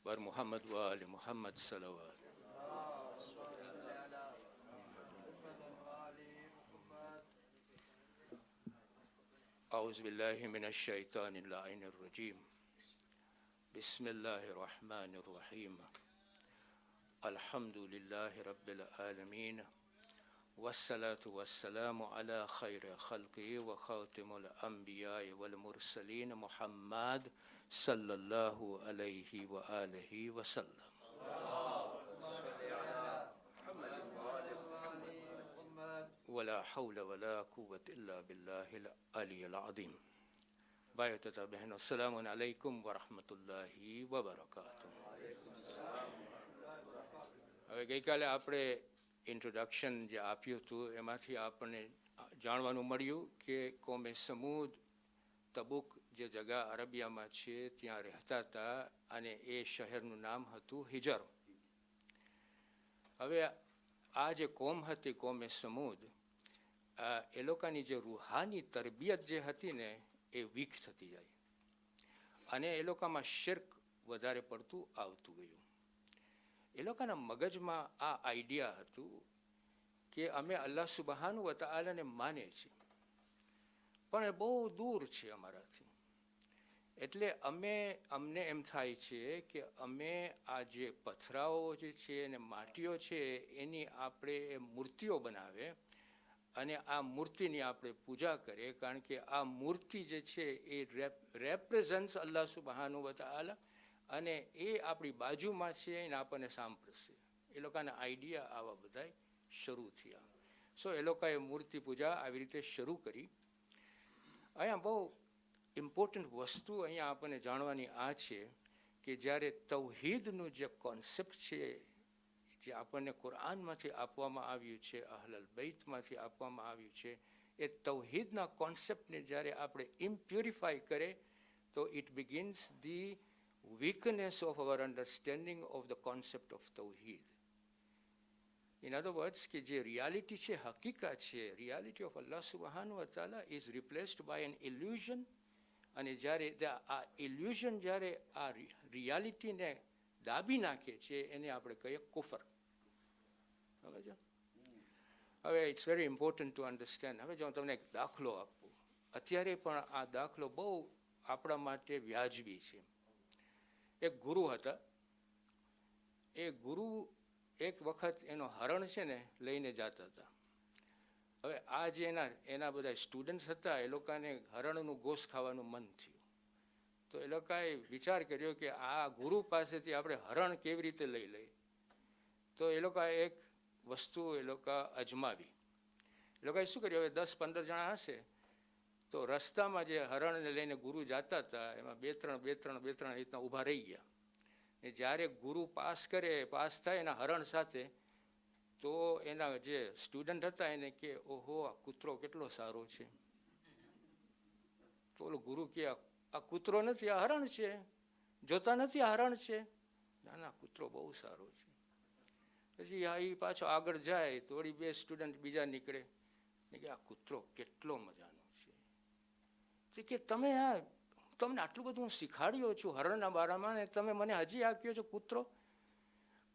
वर मोहम्मद व आल मोहम्मद सलवात। औज़ु बिल्लाहि मिनश शैतानिर लाइनिर रजीम। बिस्मिल्लाहिर रहमानिर रहीम। अल्हम्दुलिल्लाहि रब्बिल आलमीन वस्सलातु वस्सलामु अला खैरि खल्क़ि व खातिमुल अंबियाइ वल मुरसलीन मुहम्मद सल्लल्लाहु अलैहि व आलिहि वसल्लम। वला हौल वला कुव्वत इल्ला बिल्लाहिल अलिय्यिल अज़ीम। भाइयों तथा बहनों, अस्सलामु अलैकुम व रहमतुल्लाहि व बरकातुहू। હવે ગઈકાલે આપણે ઇન્ટ્રોડક્શન જે આપ્યું હતું એમાંથી આપણને જાણવાનું મળ્યું કે કોમે સમૂદ તબુક જે જગા અરબિયામાં છે ત્યાં રહેતા હતા અને એ શહેરનું નામ હતું હિજર. હવે આ જે કોમ હતી કોમે સમૂદ, એ લોકોની જે રૂહાની તરબિયત જે હતી ને એ વીક થતી જાય અને એ લોકોમાં શિર્ક વધારે પડતું આવતું ગયું. એ લોકોના મગજમાં આ આઈડિયા હતું કે અમે અલ્લાહ સુબહાનહુ વ તઆલાને માને છીએ પણ એ બહુ દૂર છે અમારાથી, એટલે અમને એમ થાય છે કે અમે આ જે પથરાઓ જે છે અને માટીઓ છે એની આપણે એ મૂર્તિઓ બનાવે અને આ મૂર્તિની આપણે પૂજા કરીએ, કારણ કે આ મૂર્તિ જે છે એ રેપ્રેઝન્ટ્સ અલ્લાહ સુબહાનહુ વ તઆલા અને એ આપણી બાજુમાં છે અને આપણને સાંભળશે. એ લોકોના આઈડિયા આવા બધા શરૂ થયા. સો એ લોકોએ મૂર્તિ પૂજા આવી રીતે શરૂ કરી. અહીંયા બહુ ઇમ્પોર્ટન્ટ વસ્તુ અહીંયા આપણને જાણવાની આ છે કે જ્યારે તૌહીદનું જે કોન્સેપ્ટ છે જે આપણને કુરાનમાંથી આપવામાં આવ્યું છે, અહલલ બૈતમાંથી આપવામાં આવ્યું છે, એ તૌહીદના કોન્સેપ્ટને જ્યારે આપણે ઇમ્પ્યુરિફાય કરે તો it begins the weakness of our understanding of the concept of Tawheed. In other words, કે જે reality છે, હકીકત છે, reality of Allah subhanahu wa ta'ala is replaced by an illusion. અને જ્યારે આ ઇલ્યુઝન જ્યારે આ રિયાલિટીને દાબી નાખે છે એને આપણે કહીએ કુફર. સમજો? હવે it's very important to understand. હવે જો હું તમને એક દાખલો આપું, અત્યારે પણ આ દાખલો બહુ આપણા માટે વ્યાજબી છે. એક ગુરુ હતા. એ ગુરુ એક વખત એનો હરણ છે ને લઈને જતા હતા. હવે આ જે એના બધા સ્ટુડન્ટ્સ હતા એ લોકોને હરણનું ગોશ ખાવાનું મન થયું. તો એ લોકોએ વિચાર કર્યો કે આ ગુરુ પાસેથી આપણે હરણ કેવી રીતે લઈ લઈએ. તો એ લોકોએ એક વસ્તુ એ લોકો અજમાવી. એ લોકોએ શું કર્યું, હવે 10-15 જણા હશે તો રસ્તામાં જે હરણને લઈને ગુરુ જતા હતા એમાં બે ત્રણ રીતના ઊભા રહી ગયા. ને જ્યારે ગુરુ પાસ થાય એના હરણ સાથે, તો એના જે સ્ટુડન્ટ હતા એને કે ઓહો આ કૂતરો કેટલો સારો છે. તો ઓલો ગુરુ કે આ કૂતરો નથી, આ હરણ છે, જોતા નથી આ હરણ છે. ના ના, કૂતરો બહુ સારો છે. પછી એ પાછો આગળ જાય તો વળી બે સ્ટુડન્ટ બીજા નીકળે ને કે આ કૂતરો કેટલો મજાનો છે. કે તમને આટલું બધું હું શીખાડ્યો છું હરણના બારામાં ને તમે મને હજી આ કહો છો કૂતરો.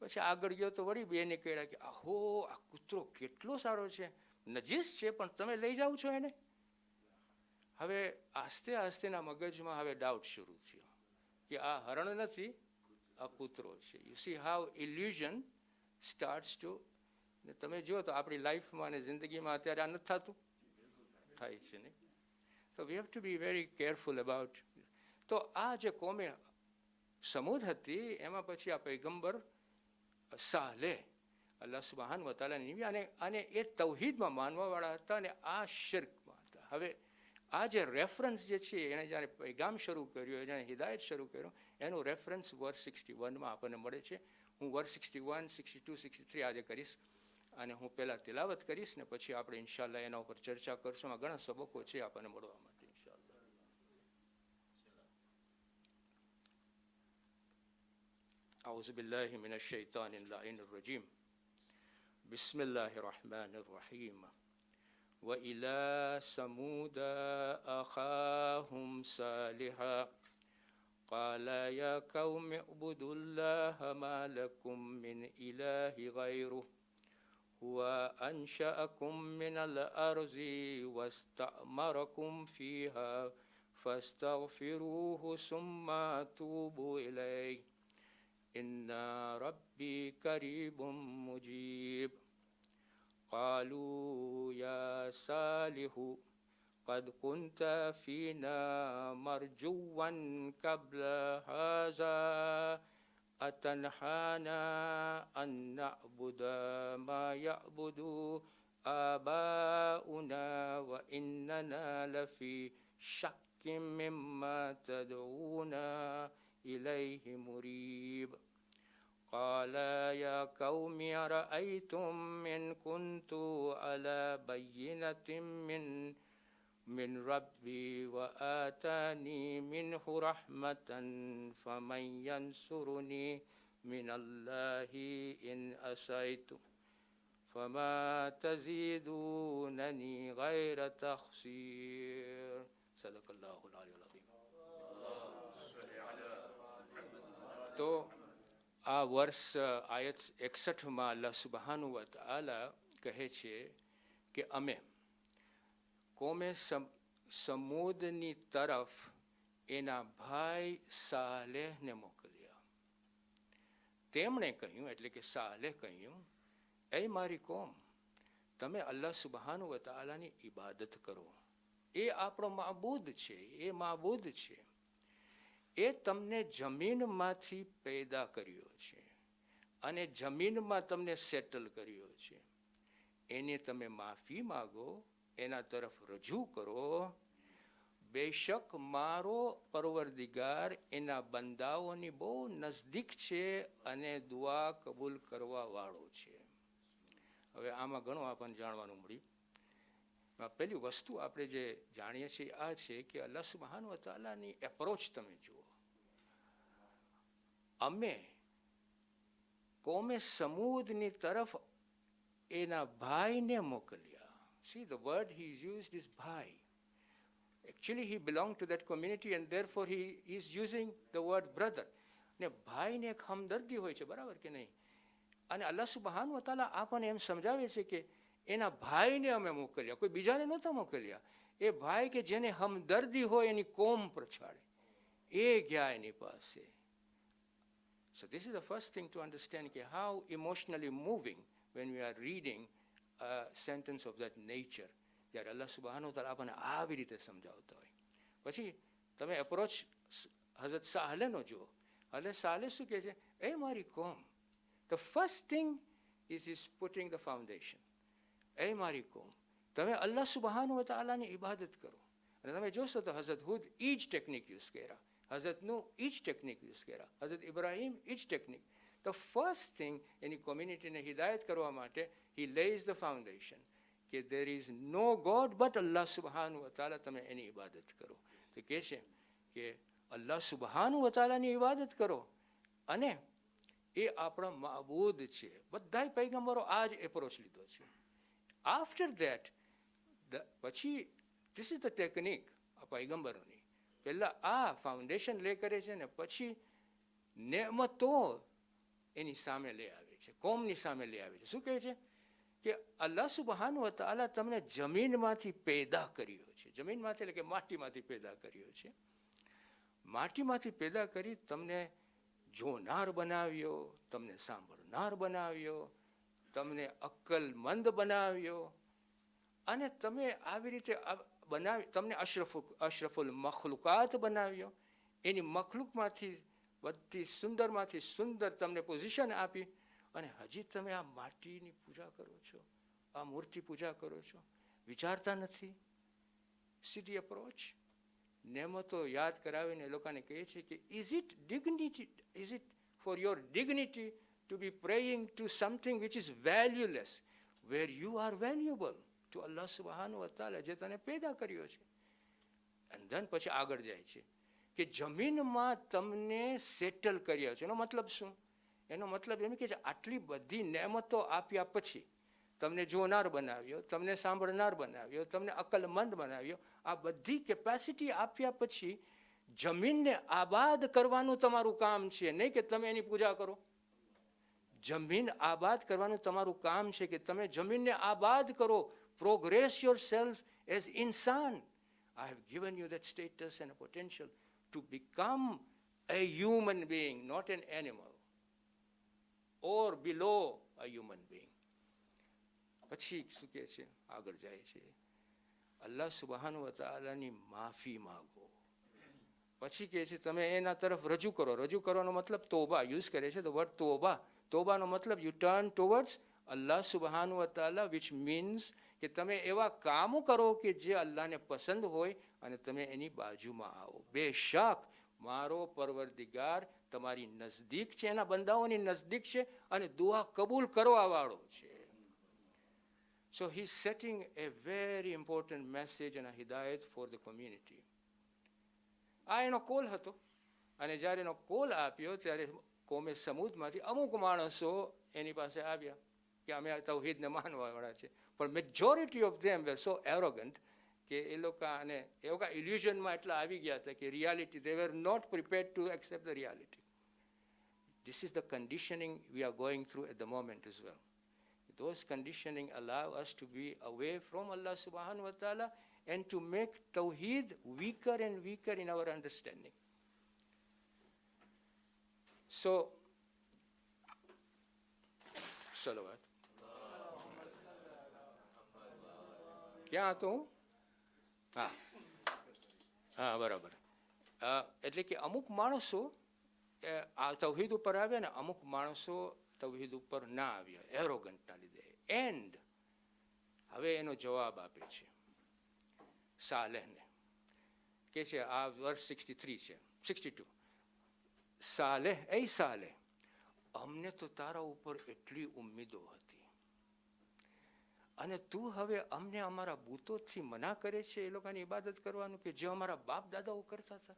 પછી આગળ ગયો તો વળી બે નીકળ્યા કે આહો આ કૂતરો કેટલો સારો છે, નજીસ છે પણ તમે લઈ જાઓ છો એને. હવે આસ્તે આસ્તેના મગજમાં હવે ડાઉટ શરૂ થયો કે આ હરણ નથી, આ કૂતરો છે. You see how illusion starts to. ને તમે જુઓ તો આપણી લાઈફમાં અને જિંદગીમાં અત્યારે આ નથી થતું, થાય છે નહીં. So we have to be very careful about. તો આ જે કોમે સમૂદ હતી એમાં પછી આ પૈગંબર સાલેહ અલ્લાહ સુબહાન વ તઆલાની અને એ તૌહીદમાં માનવાવાળા હતા અને આ શિર્કમાં હતા. હવે આ જે રેફરન્સ જે છે એણે જ્યારે પૈગામ શરૂ કર્યો, જેણે હિદાયત શરૂ કર્યો, એનું રેફરન્સ વર્સ 61માં આપણને મળે છે. હું વર્સ 61, 62, 63 આજે કરીશ અને હું પહેલાં તિલાવત કરીશ ને પછી આપણે ઇન્શાલ્લાહ એના ઉપર ચર્ચા કરશું. આ ઘણા સબકો છે આપણને મળવા માટે ઇન્શાલ્લાહ. أعوذ بالله من الشيطان اللعين الرجيم. بسم الله الرحمن الرحيم. وإلى ثمود أخاهم صالحا قال يا قوم اعبدوا الله ما لكم من إله غيره هو أنشأكم من الأرض واستعمركم فيها فاستغفروه ثم توبوا إليه إن ربي قريب مجيب قالوا يا صالح قد كنت فينا مرجوا قبل هذا أتنهانا أن نعبد ما يعبد آباؤنا وإننا لفي شك مما تدعونا إليه مريب قال يا قوم أرأيتم إن كنت على بينة من ربي وآتاني منه رحمة فمن ينصرني من الله إن أسيت فما تزيدونني غير تخسير صدق الله العلي العظيم. તો આ વર્ષ આયત 61માં અલ્લાહ સુબહાનહુ વ તઆલા કહે છે કે અમે કોમે સમૂદની તરફ એના ભાઈ સાલેહને મોકલ્યા. તેમણે કહ્યું, એટલે કે સાલેહ કહ્યું, એ મારી કોમ, તમે અલ્લાહ સુબહાનહુ વ તઆલાની ઇબાદત કરો. એ આપણો માબૂદ છે, એ માબૂદ છે. એ તમને જમીનમાંથી પેદા કર્યો છે અને જમીનમાં તમને સેટલ કર્યો છે. એને તમે માફી માગો, એના તરફ રજૂ કરો. બેશક મારો પરવરદિગાર એના બંદાઓની બહુ નજદીક છે અને દુઆ કબૂલ કરવા વાળો છે. હવે આમાં ઘણું આપણને જાણવાનું મળ્યું. પહેલી વસ્તુ આપણે જે જાણીએ છીએ આ છે કે અલ્લાહ સુબ્હાનહુ વ તઆલાની એપ્રોચ તમે જુઓ. અમે કોમે સમૂદની તરફ એના ભાઈને મોકલ્યા. See, the word he used is bhai. Actually, he belonged to that community and therefore he is using the word brother. ને ભાઈને એક હમદર્દી હોય છે, બરાબર કે નહીં? અને અલ્લાહ સુબ્હાનહુ વ તઆલા આપણને એમ સમજાવે છે કે એના ભાઈને અમે મોકલ્યા, કોઈ બીજાને નહોતા મોકલ્યા. એ ભાઈ કે જેને હમદર્દી હોય એની કોમ પ્રછાડે, એ ગયા એની પાસે. So this is the first thing to understand how emotionally moving when we are reading a sentence of that nature. જ્યારે અલ્લાહ સુબ્હાનહુ વ તઆલા આપણને આવી રીતે સમજાવતા હોય. પછી તમે એપ્રોચ હઝરત સાલેહનો જુઓ. હઝરત સાલેહ શું કહે છે? એ મારી કોમ. The first thing is putting the foundation. એ મારી કોમ, તમે અલ્લાહ સુબ્હાનહુ વ તઆલાની ઇબાદત કરો. અને તમે જોશો તો હઝરત હુદ એ જ ટેકનિક યુઝ કર્યા, હઝરત નૂહ એ જ ટેકનિક યુઝ કર્યા, હઝરત ઇબ્રાહીમ એ જ ટેકનિક. The first thing એની કોમ્યુનિટીને હિદાયત કરવા માટે he lays the foundation કે there is no God but Allah subhanahu wa ta'ala, તમે એની ઇબાદત કરો. તો કહે છે કે અલ્લાહ સુબ્હાનહુ વ તઆલાની ઇબાદત કરો અને એ આપણા માબૂદ છે. બધાય પૈગંબરો આ જ એપ્રોચ લીધો છે. આફ્ટર ધેટ પછી ધીસ ઇઝ ધ ટેકનિક આ પૈગંબરોની. પહેલાં આ ફાઉન્ડેશન લે કરે છે ને પછી નેમતો એની સામે લઈ આવે છે, કોમની સામે લઈ આવે છે. શું કહે છે કે અલ્લાહ સુબ્હાનહુ વ તઆલા તમને જમીનમાંથી પેદા કર્યો છે. જમીનમાંથી એટલે કે માટીમાંથી પેદા કર્યો છે. માટીમાંથી પેદા કરી તમને જોનાર બનાવ્યો, તમને સાંભળનાર બનાવ્યો, તમને અક્કલમંદ બનાવ્યો અને તમે આવી રીતે બનાવી, તમને અશરફુલ મખલુકાત બનાવ્યો. એની મખલુકમાંથી બધી સુંદરમાંથી સુંદર તમને પોઝિશન આપી અને હજી તમે આ માટીની પૂજા કરો છો, આ મૂર્તિ પૂજા કરો છો, વિચારતા નથી. સીધી અપ્રોચ. નેમતો યાદ કરાવીને લોકોને કહે છે કે is it dignity, is it for your dignity to be praying to something which is valueless where you are valuable to Allah સુબ્હાનહુ વ તઆલા, જે તને પેદા કર્યો છે. અને ધન પછી આગળ જાય છે કે જમીનમાં તમને સેટલ કર્યા છે. એનો મતલબ શું? એનો મતલબ એમ કે આટલી બધી નેમતો આપ્યા પછી તમને જોનાર બનાવ્યો, તમને સાંભળનાર બનાવ્યો, તમને અકલમંદ બનાવ્યો, આ બધી કેપેસિટી આપ્યા પછી જમીનને આબાદ કરવાનું તમારું કામ છે, નહીં કે તમે એની પૂજા કરો. જમીન આબાદ કરવાનું તમારું કામ છે કે તમે જમીનને આબાદ કરો. પ્રોગ્રેસ યોર સેલ્ફ એઝ ઇન્સાન. I have given you that status and potential to become a human being, not an animal, or below a human being. પછી શું કહે છે, આગળ જાય છે, અલ્લાહ સુબહાનહુ વ તઆલાની માફી માગો. પછી કહે છે તમે એના તરફ રજૂ કરો. રજૂ કરવાનો મતલબ તોબા યુઝ કરે છે, ધ વર્ડ તોબા. તોબાનો મતલબ યુ ટર્ન ટુવર્ડ્સ અલ્લાહ સુબહાનહુ વ તઆલા, વિચ મીન્સ કે તમે એવા કામો કરો કે જે અલ્લાહને પસંદ હોય અને તમે એની બાજુમાં આવો. બેશક મારો પરવરદિગાર તમારી નજદીક છે, એના બંદાઓની નજદીક છે અને દુઆ કબૂલ કરવાવાળો છે. So he's setting a very important message and a hidayat for the community. આ એનો કોલ હતો અને જ્યારે એનો કોલ આપ્યો ત્યારે કોમે સમૂદમાંથી અમુક માણસો એની પાસે આવ્યા કે અમે તૌહીદને માનવાવાળા છે, પણ majority of them were so arrogant કે એ લોકો ઇલ્યુઝનમાં એટલા આવી ગયા હતા કે reality, they were not prepared to accept the reality. This is the conditioning we are going through at the moment as well. Those conditioning allow us to be away from Allah subhanahu wa ta'ala and to make tawheed weaker and weaker in our understanding. So, salawat. ક્યાં હતો હું? હા બરાબર. એટલે કે અમુક માણસો આ તૌહીદ ઉપર આવ્યા ને અમુક માણસો તૌહીદ ઉપર ના આવ્યા, એરોગન્ટના લીધે. એન્ડ હવે એનો જવાબ આપે છે સાલેહને, કે છે આ વર્ષ 63 છે, 62. સાલેહ, એ સાલેહ, અમને તો તારા ઉપર એટલી ઉમ્મીદો હતી અને તું હવે અમને અમારા બૂતોથી મના કરે છે એ લોકોની ઇબાદત કરવાનું કે જે અમારા બાપ દાદાઓ કરતા હતા,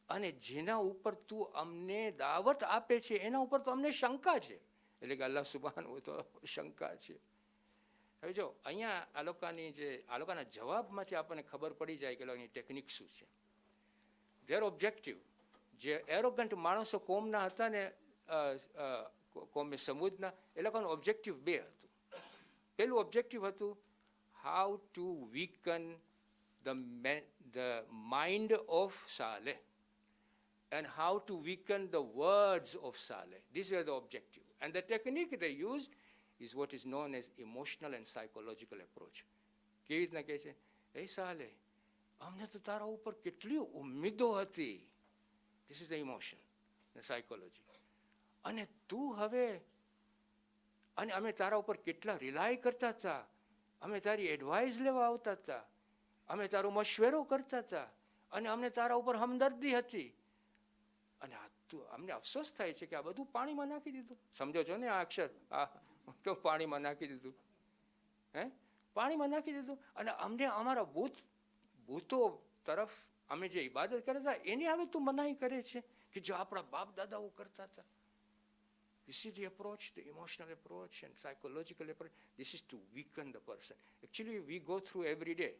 અને જેના ઉપર તું અમને દાવત આપે છે એના ઉપર તો અમને શંકા છે. એટલે કે અલ્લાહ સુબહાનહુ તો શંકા છે. હવે જો અહીંયા આ લોકોના જવાબમાંથી આપણને ખબર પડી જાય કે લોકોની ટેકનિક શું છે. ધેર ઓબ્જેક્ટિવ, જે એરોગન્ટ માણસો કોમના હતા ને કોમે સમૂદના, એ લોકોનું ઓબ્જેક્ટિવ બે હતું. પહેલું ઓબ્જેક્ટિવ હતું how to વીકન the mind of Saleh and how to weaken the words of Saleh. These were the objective. And the technique they used is what is known as emotional and psychological approach. કેવી રીતના કહે છે, એ સાલે અમને તો તારા ઉપર કેટલી ઉમ્મીદો હતી. This is the emotion, the psychology. અને તું હવે, અને અમે તારા ઉપર કેટલા રિલાય કરતા હતા, અમે તારી એડવાઇસ લેવા આવતા હતા, અમે તારો મશવરો કરતા હતા અને અમને તારા ઉપર હમદર્દી હતી. અને અમને અફસોસ થાય છે કે આ બધું પાણીમાં નાખી દીધું. સમજો છો ને આ અક્ષર, આ તો પાણીમાં નાખી દીધું, પાણીમાં નાખી દીધું. અને અમને અમારા ભૂતો તરફ અમે જે ઇબાદત કરતા હતા એની હવે તું મનાઈ કરે છે કે જો આપણા બાપ દાદાઓ કરતા હતા. This is the approach, the emotional approach and psychological approach. This is to weaken the person. Actually, we go through every day.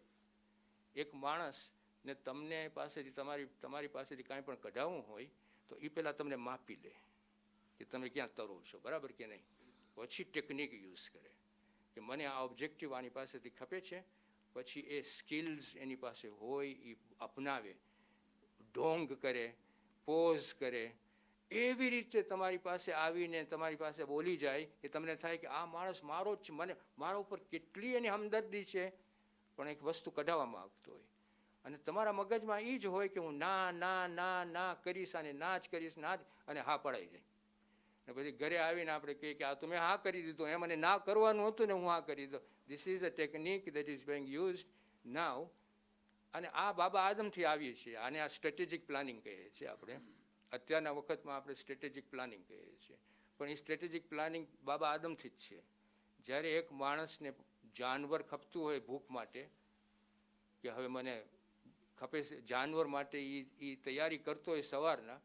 એક માણસને તમને પાસેથી તમારી પાસેથી કાંઈ પણ કઢાવવું હોય તો એ પહેલાં તમને માપી લે કે તમે ક્યાં તરો છો, બરાબર કે નહીં. પછી ટેકનિક યુઝ કરે કે મને આ ઓબ્જેક્ટિવ આની પાસેથી ખપે છે. પછી એ સ્કિલ્સ એની પાસે હોય એ અપનાવે, ઢોંગ કરે, પોઝ કરે. એવી રીતે તમારી પાસે આવીને તમારી પાસે બોલી જાય કે તમને થાય કે આ માણસ મારો જ, મને મારા ઉપર કેટલી એની હમદર્દી છે, પણ એક વસ્તુ કઢાવવા માગતો હોય અને તમારા મગજમાં એ જ હોય કે હું ના ના ના ના કરીશ અને ના જ કરીશ, ના જ, અને હા પડાઈ જાય. અને પછી ઘરે આવીને આપણે કહીએ કે આ તો મેં હા કરી દીધું, એ મને ના કરવાનું હતું ને હું હા કરી દીધું. This is a technique that is being used now. અને આ બાબા આદમથી આવીએ છીએ, આને આ સ્ટ્રેટેજિક પ્લાનિંગ કહીએ છીએ આપણે. અત્યારના વખતમાં આપણે સ્ટ્રેટેજિક પ્લાનિંગ કહીએ છીએ, પણ એ સ્ટ્રેટેજિક પ્લાનિંગ બાબા આદમથી જ છે. જ્યારે એક માણસને જાનવર ખપતું હોય ભૂખ માટે, કે હવે મને ખપે છે જાનવર માટે, એ તૈયારી કરતો હોય સવારના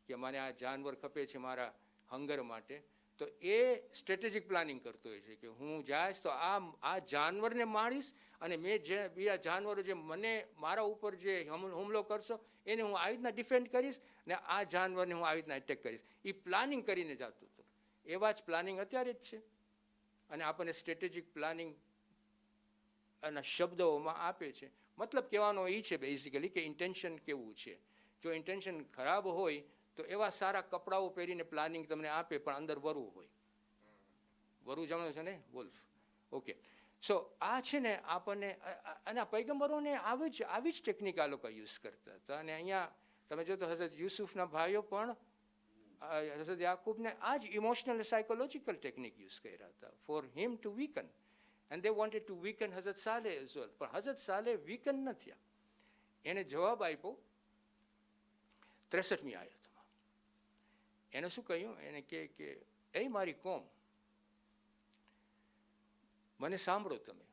કે મને આ જાનવર ખપે છે મારા હંગર માટે, તો એ સ્ટ્રેટેજિક પ્લાનિંગ કરતો હોય છે કે હું જઈશ તો આ જાનવરને મારીશ અને મેં જે બીજા જાનવરો જે મને મારા ઉપર જે હુમલો કરશો એને હું આવી રીતના ડિફેન્ડ કરીશ ને આ જાનવરને હું આવી રીતના એટેક કરીશ. એ પ્લાનિંગ કરીને જતું હતું. એવા જ પ્લાનિંગ અત્યારે જ છે અને આપણને સ્ટ્રેટેજિક પ્લાનિંગ એના શબ્દોમાં આપે છે. મતલબ કહેવાનો એ છે બેઝિકલી કે ઇન્ટેન્શન કેવું છે. જો ઇન્ટેન્શન ખરાબ હોય તો એવા સારા કપડાઓ પહેરીને પ્લાનિંગ તમને આપે પણ અંદર વરુ હોય. વરુ જાણો છો ને, વોલ્ફ. ઓકે, સો આ છે ને આપણને અને પૈગંબરોને આવી જ ટેકનિક આ લોકો યુઝ કરતા હતા. અને અહીંયા તમે જો તો હઝરત યુસુફના ભાઈઓ પણ હઝરત યાકૂબને આ જ ઇમોશનલ સાયકોલોજીકલ ટેકનિક યુઝ કર્યા હતા for him to વીકન. And they wanted to વીકન Hazrat Saleh as well. પણ હઝરત સાલેહ વીકન ન થયા. એને જવાબ આપ્યો 63મી આયતમાં. એને શું કહ્યું? એને કે એ મારી કોમ, મને સાંભળો તમે,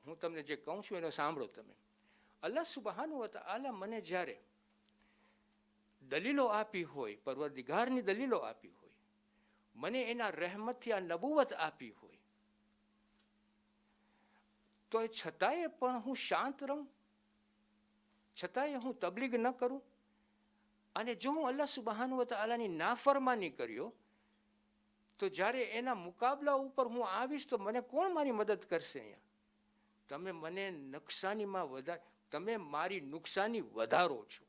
હું તમને જે કહું છું એનો સાંભળો તમે. અલ્લાહ સુબહાનહુ વ તઆલા મને જ્યારે દલીલો આપી હોય, પરવરદિગારની દલીલો આપી હોય, મને એના રહેમતથી આ નબુવત આપી હોય, તો એ છતાંય પણ હું શાંત રહું, છતાંય હું તબલીગ ન કરું. અને જો હું અલ્લાહ સુબહાનહુ વ તઆલાની નાફરમાની કર્યો તો જ્યારે એના મુકાબલા ઉપર હું આવીશ તો મને કોણ મારી મદદ કરશે? અહીંયા તમે મને તમે મારી નુકસાની વધારો છો.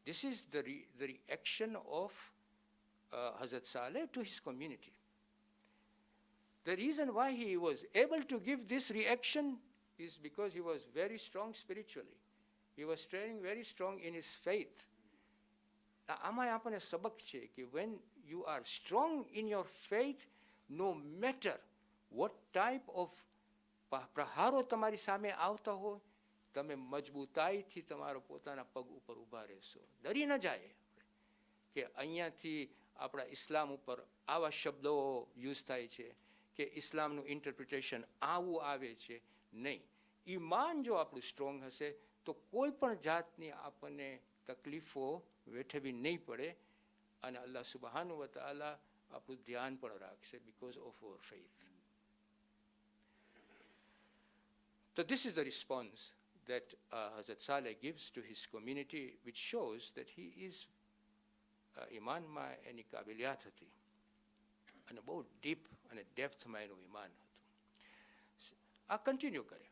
This is the reaction of Hazrat Saleh to his community. The reason why he was able to give this reaction is because he was very strong spiritually. He was staying very strong in his faith. આમાં આપણને સબક છે કે when you are strong in your faith, no matter what type of પ્રહારો તમારી સામે આવતા હોય, તમે મજબૂતાઈથી તમારા પોતાના પગ ઉપર ઊભા રહેશો. ડરી ન જાય કે અહીંયાથી આપણા ઇસ્લામ ઉપર આવા શબ્દો યુઝ થાય છે કે ઇસ્લામનું ઇન્ટરપ્રિટેશન આવું આવે છે. નહીં, ઈમાન જો આપણું સ્ટ્રોંગ હશે તો કોઈ પણ જાતની આપણને તકલીફો વેઠવી નહીં પડે અને અલ્લાહ સુબહાનહુ વ તઆલા આપણું ધ્યાન પણ રાખશે because of our faith. So this is the response that Hazrat Saleh gives to his community, which shows that he is ઈમાનમાં એની કાબિલિયત હતી અને બહુ ડીપ અને ડેપ્થમાં એનું ઈમાન હતું. આ કન્ટિન્યુ કરે,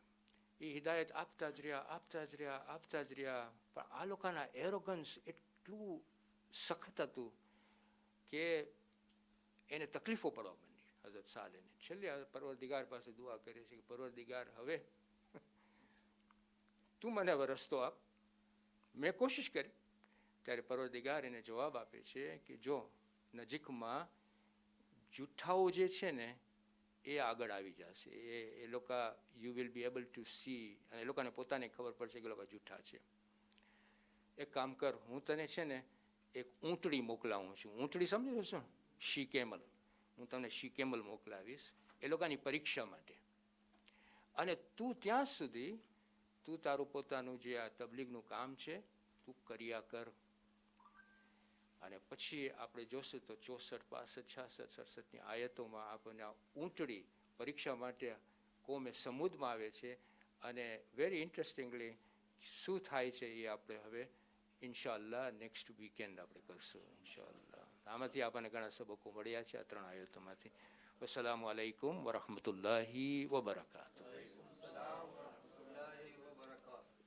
એ હિદાયત આપતા જ રહ્યા. પણ આ લોકોના એરોગન્સ એટલું સખત હતું કે એને તકલીફો પડવા માંડી હઝરત સાલેહને. છેલ્લે પરવરદિગાર પાસે દુઆ કરે છે કે પરવરદિગાર, હવે તું મને હવે રસ્તો આપ. મેં કોશિશ કરી. ત્યારે પરવરદિગાર એને જવાબ આપે છે કે જો નજીકમાં જૂઠાઓ જે છે ને એ આગળ આવી જશે. એ લોકો you will be able to C, અને એ લોકોને પોતાને ખબર પડશે કે લોકો જૂઠા છે. એક કામ કર, હું તને છે ને એક ઊંટડી મોકલાવું છું. ઊંટડી સમજો છો? શી કેમલ. હું તમને શી કેમલ મોકલાવીશ એ લોકોની પરીક્ષા માટે. અને તું ત્યાં સુધી તું તારું પોતાનું જે આ તબલીગનું કામ છે તું કર્યા કર. અને પછી આપણે જોશું તો 64, 65, 66, 67ની આયતોમાં આપણને આ ઊંટડી પરીક્ષા માટે કોમે સમૂદમાં આવે છે. અને વેરી ઇન્ટરેસ્ટિંગલી શું થાય છે એ આપણે હવે ઇન્શાઅલ્લાહ નેક્સ્ટ વીકેન્ડ આપણે કરશું ઇન્શાઅલ્લાહ. આમાંથી આપણને ઘણા સબકો મળ્યા છે આ 3 આયતોમાંથી. વસ્સલામુ અલૈકુમ વરહમતુલ્લાહિ વબરકાતુહુ.